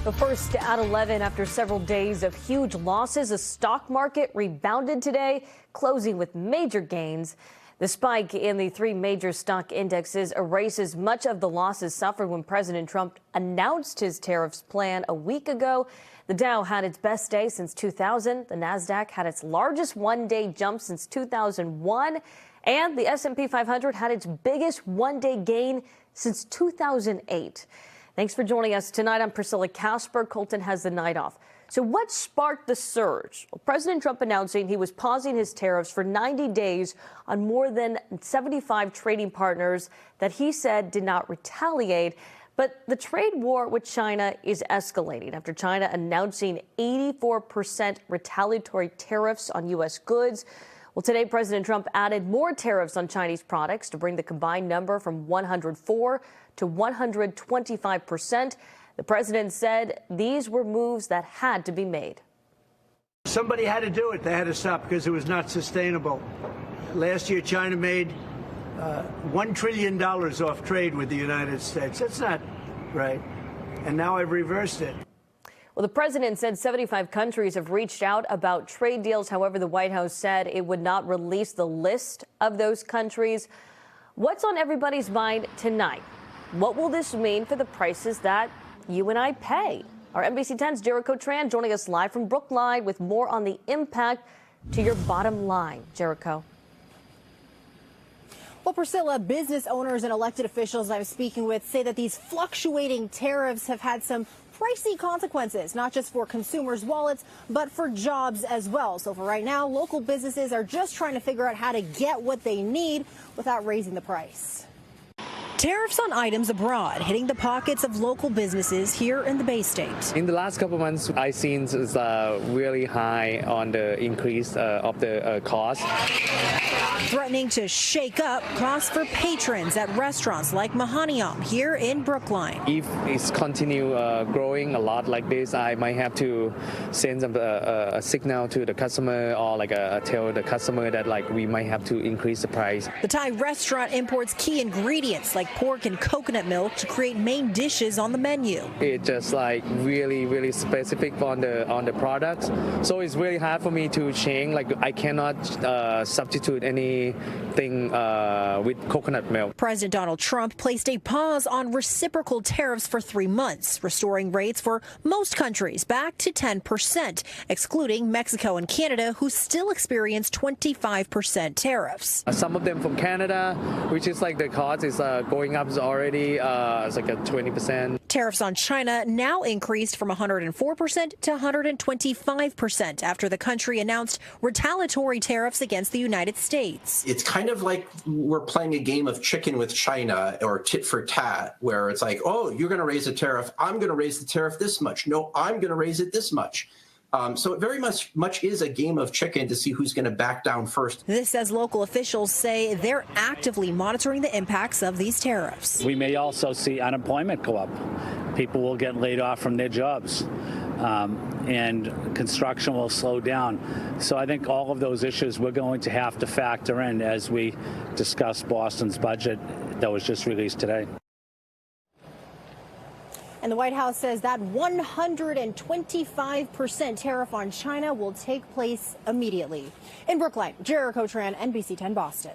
But first, at 11, after several days of huge losses, the stock market rebounded today, closing with major gains. The spike in the three major stock indexes erases much of the losses suffered when President Trump announced his tariffs plan a week ago. The Dow had its best day since 2000. The Nasdaq had its largest one-day jump since 2001. And the S&P 500 had its biggest one-day gain since 2008. Thanks for joining us tonight. I'm Priscilla Casper. Colton has the night off. So what sparked the surge? Well, President Trump announcing he was pausing his tariffs for 90 days on more than 75 trading partners that he said did not retaliate. But the trade war with China is escalating after China announcing 84% retaliatory tariffs on U.S. goods. Well, today, President Trump added more tariffs on Chinese products to bring the combined number from 104 to 125%. The president said these were moves that had to be made. Somebody had to do it. They had to stop because it was not sustainable. Last year, China made $1 trillion off trade with the United States. That's not right. And now I've reversed it. Well, the president said 75 countries have reached out about trade deals. However, the White House said it would not release the list of those countries. What's on everybody's mind tonight? What will this mean for the prices that you and I pay? Our NBC 10's Jericho Tran joining us live from Brookline with more on the impact to your bottom line. Jericho. Well, Priscilla, business owners and elected officials I'm speaking with say that these fluctuating tariffs have had some pricey consequences, not just for consumers' wallets, but for jobs as well. So for right now, local businesses are just trying to figure out how to get what they need without raising the price. Tariffs on items abroad hitting the pockets of local businesses here in the Bay State. In the last couple of months, I've seen is really high on the increase of the cost. Threatening to shake up costs for patrons at restaurants like Mahaniam here in Brookline. If it's continue growing a lot like this, I might have to send a signal to the customer or tell the customer that we might have to increase the price. The Thai restaurant imports key ingredients like pork and coconut milk to create main dishes on the menu. It's just really specific on the products, so it's really hard for me to change. I cannot substitute anything with coconut milk. President Donald Trump placed a pause on reciprocal tariffs for 3 months, restoring rates for most countries back to 10%, excluding Mexico and Canada, who still experience 25% tariffs. Some of them from Canada, which is the cost is going up already. It's a 20%. Tariffs on China now increased from 104% to 125% after the country announced retaliatory tariffs against the United States. It's kind of like we're playing a game of chicken with China or tit for tat, where it's like, oh, you're going to raise a tariff. I'm going to raise the tariff this much. No, I'm going to raise it this much. So it very much is a game of chicken to see who's going to back down first. This as local officials say they're actively monitoring the impacts of these tariffs. We may also see unemployment go up. People will get laid off from their jobs. And construction will slow down. So I think all of those issues we're going to have to factor in as we discuss Boston's budget that was just released today. And the White House says that 125% tariff on China will take place immediately. In Brookline, Jericho Tran, NBC 10 Boston.